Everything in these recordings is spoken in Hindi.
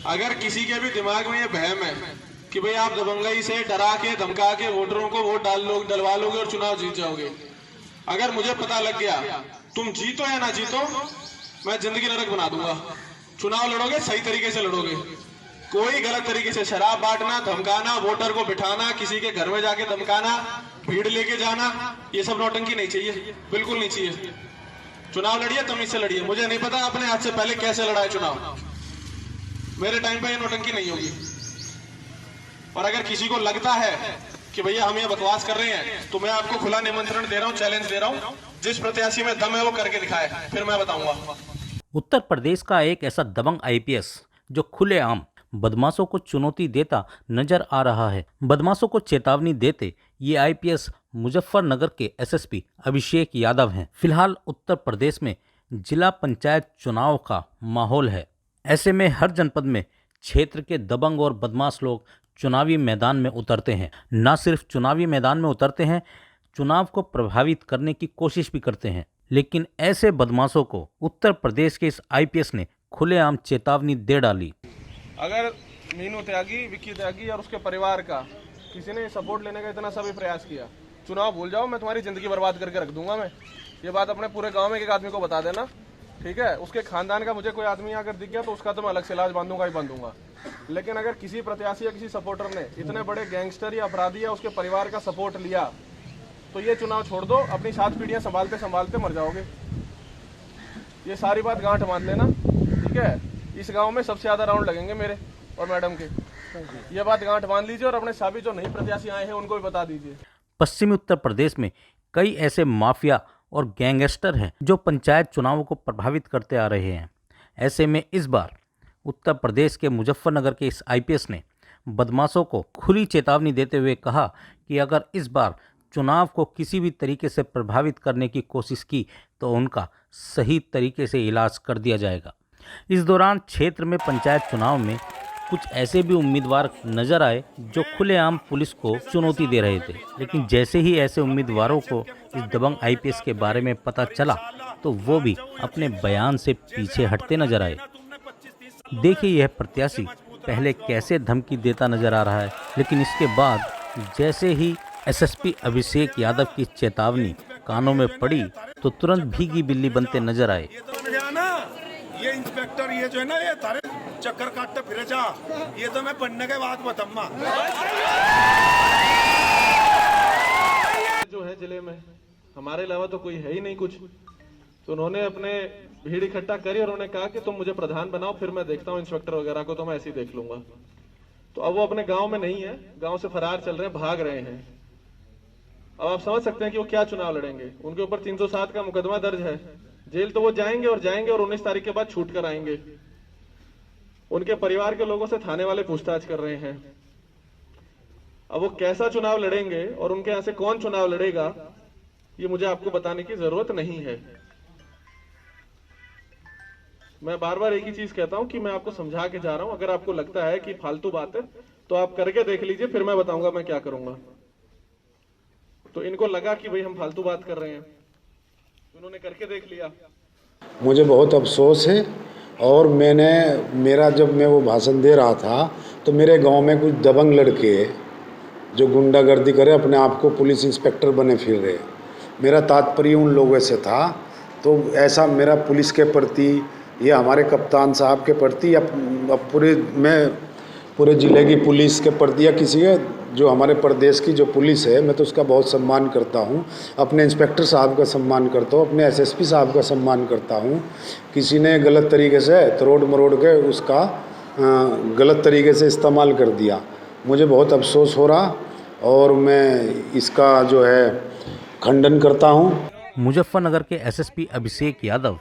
अगर किसी के भी दिमाग में ये वहम है कि भाई आप दबंगई से डरा के धमका के वोटरों को वोट डलवा लोगे और चुनाव जीत जाओगे, अगर मुझे पता लग गया तुम जीतो या ना जीतो, मैं जिंदगी नरक बना दूंगा। चुनाव लड़ोगे सही तरीके से लड़ोगे, कोई गलत तरीके से शराब बांटना, धमकाना, वोटर को बिठाना, किसी के घर में जाके धमकाना, भीड़ लेके जाना, ये सब नौटंकी नहीं चाहिए, बिल्कुल नहीं चाहिए। चुनाव लड़िए तमीज से लड़िए। मुझे नहीं पता अपने हाथ से पहले कैसे लड़ा है चुनाव, मेरे टाइम पे ये नौटंकी नहीं होगी। और अगर किसी को लगता है कि भैया हम ये बकवास कर रहे हैं, तो मैं आपको खुला निमंत्रण दे रहा हूँ, चैलेंज दे रहा हूँ, जिस प्रत्याशी में दम है वो करके दिखाए, फिर मैं बताऊंगा। उत्तर प्रदेश का एक ऐसा दबंग आईपीएस जो खुलेआम बदमाशों को चुनौती देता नजर आ रहा है। बदमाशों को चेतावनी देते ये आईपीएस मुजफ्फरनगर के एसएसपी अभिषेक यादव हैं। फिलहाल उत्तर प्रदेश में जिला पंचायत चुनाव का माहौल है। ऐसे में हर जनपद में क्षेत्र के दबंग और बदमाश लोग चुनावी मैदान में उतरते हैं। न सिर्फ चुनावी मैदान में उतरते हैं, चुनाव को प्रभावित करने की कोशिश भी करते हैं। लेकिन ऐसे बदमाशों को उत्तर प्रदेश के इस आईपीएस ने खुलेआम चेतावनी दे डाली। अगर मीनू त्यागी, विक्की त्यागी और उसके परिवार का किसी ने सपोर्ट लेने का इतना सा भी प्रयास किया, चुनाव भूल जाओ, मैं तुम्हारी जिंदगी बर्बाद करके रख दूंगा। मैं ये बात अपने पूरे गांव में एक आदमी को बता देना, ठीक है? उसके खानदान का मुझे कोई आदमी अगर दिख गया तो उसका तो मैं अलग से इलाज बांधूंगा ही बांधूंगा। लेकिन अगर किसी प्रत्याशी या किसी सपोर्टर ने इतने बड़े गैंगस्टर या अपराधी या उसके परिवार का सपोर्ट लिया, तो ये चुनाव छोड़ दो, अपनी 7 पीढ़ियां संभालते संभालते मर जाओगे। ये सारी बात गांठ मान लेना, ठीक है? इस गांव में सबसे ज्यादा राउंड लगेंगे मेरे और मैडम के, ये बात गांठ मान लीजिए। और अपने साबित जो नई प्रत्याशी आए हैं उनको भी बता दीजिए। पश्चिमी उत्तर प्रदेश में कई ऐसे माफिया और गैंगस्टर हैं जो पंचायत चुनावों को प्रभावित करते आ रहे हैं। ऐसे में इस बार उत्तर प्रदेश के मुजफ्फरनगर के इस आईपीएस ने बदमाशों को खुली चेतावनी देते हुए कहा कि अगर इस बार चुनाव को किसी भी तरीके से प्रभावित करने की कोशिश की तो उनका सही तरीके से इलाज कर दिया जाएगा। इस दौरान क्षेत्र में पंचायत चुनाव में कुछ ऐसे भी उम्मीदवार नजर आए जो खुलेआम पुलिस को चुनौती दे रहे थे। लेकिन जैसे ही ऐसे उम्मीदवारों को इस दबंग आईपीएस के बारे में पता चला तो वो भी अपने बयान से पीछे हटते नजर आए। देखिए यह प्रत्याशी पहले कैसे धमकी देता नजर आ रहा है, लेकिन इसके बाद जैसे ही एसएसपी अभिषेक यादव की चेतावनी कानों में पड़ी तो तुरंत भीगी बिल्ली बनते नजर आए। ये इंस्पेक्टर ये जो है ना, ये तारे चक्कर काटते फिरे जा, ये तो मैं पढ़ने के बाद बताऊंगा। जो है जिले में हमारे अलावा तो कोई है ही नहीं कुछ, तो उन्होंने अपने भीड़ इकट्ठा करी और उन्होंने कहा कि तुम मुझे प्रधान बनाओ, फिर मैं देखता हूँ इंस्पेक्टर वगैरह को, तो मैं ऐसे ही देख लूंगा। तो अब वो अपने गांव में नहीं है, गांव से फरार चल रहे हैं, भाग रहे हैं। अब आप समझ सकते हैं कि वो क्या चुनाव लड़ेंगे। उनके ऊपर 307 का मुकदमा दर्ज है, जेल तो वो जाएंगे और 19 तारीख के बाद छूट कर आएंगे। उनके परिवार के लोगों से थाने वाले पूछताछ कर रहे हैं। अब वो कैसा चुनाव लड़ेंगे और उनके यहां से कौन चुनाव लड़ेगा, ये मुझे आपको बताने की जरूरत नहीं है। मैं बार बार एक ही चीज कहता हूं कि मैं आपको समझा के जा रहा हूं। अगर आपको लगता है कि फालतू बात है तो आप करके देख लीजिए, फिर मैं बताऊंगा मैं क्या करूंगा। तो इनको लगा कि भाई हम फालतू बात कर रहे हैं, उन्होंने करके देख लिया। मुझे बहुत अफसोस है। और जब मैं वो भाषण दे रहा था तो मेरे गांव में कुछ दबंग लड़के जो गुंडागर्दी करे अपने आप को पुलिस इंस्पेक्टर बने फिर रहे। मेरा तात्पर्य उन लोगों से था, तो ऐसा मेरा पुलिस के प्रति या हमारे कप्तान साहब के प्रति या पूरे ज़िले की पुलिस के प्रति या किसी के जो हमारे प्रदेश की जो पुलिस है, मैं तो उसका बहुत सम्मान करता हूँ। अपने इंस्पेक्टर साहब का सम्मान करता हूँ, अपने एसएसपी साहब का सम्मान करता हूँ। किसी ने गलत तरीके से तरोड़ मरोड़ के उसका गलत तरीके से इस्तेमाल कर दिया, मुझे बहुत अफसोस हो रहा और मैं इसका जो है खंडन करता हूँ। मुजफ्फरनगर के एसएसपी अभिषेक यादव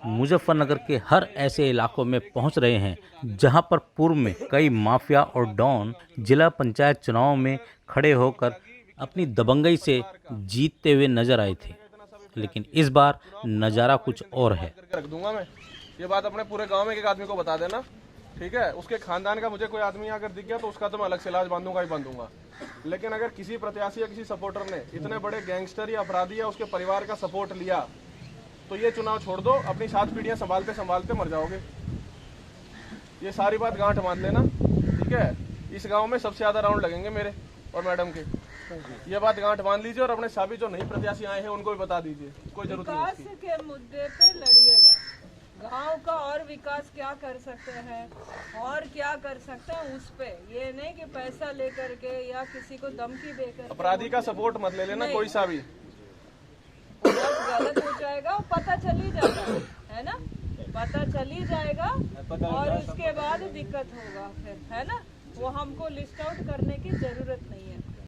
मुजफ्फरनगर के हर ऐसे इलाकों में पहुंच रहे हैं जहां पर पूर्व में कई माफिया और डॉन जिला पंचायत चुनाव में खड़े होकर अपनी दबंगई से जीतते हुए नजर आए थे। लेकिन इस बार नज़ारा कुछ और है। रख दूंगा मैं, ये बात अपने पूरे गांव में एक आदमी को बता देना, ठीक है? उसके खानदान का मुझे कोई आदमी अगर दिख गया तो उसका तो मैं अलग से इलाज बांधूंगा ही बांधूंगा। लेकिन अगर किसी प्रत्याशी या किसी सपोर्टर ने इतने बड़े गैंगस्टर या अपराधी या उसके परिवार का सपोर्ट लिया, तो ये चुनाव छोड़ दो, अपनी 7 पीढ़ियां संभालते संभालते मर जाओगे। ये सारी बात गांठ बांध लेना, ठीक है। इस गांव में सबसे ज्यादा राउंड लगेंगे मेरे और मैडम के, ये बात गांठ बांध लीजिए। और अपने साबित जो नई प्रत्याशी आए हैं उनको भी बता दीजिए, कोई जरूरत नहीं विकास इसकी। के मुद्दे पे लड़िएगा, गांव का और विकास क्या कर सकते हैं और क्या कर सकते हैं उस पे, ये नहीं कि पैसा लेकर के या किसी को धमकी देकर अपराधी का सपोर्ट मत ले लेना कोई सा भी, बहुत गलत हो जाएगा। पता चल ही जाएगा, है ना, पता चल ही जाएगा और उसके बाद दिक्कत होगा फिर, है ना। वो हमको लिस्ट आउट करने की जरूरत नहीं है।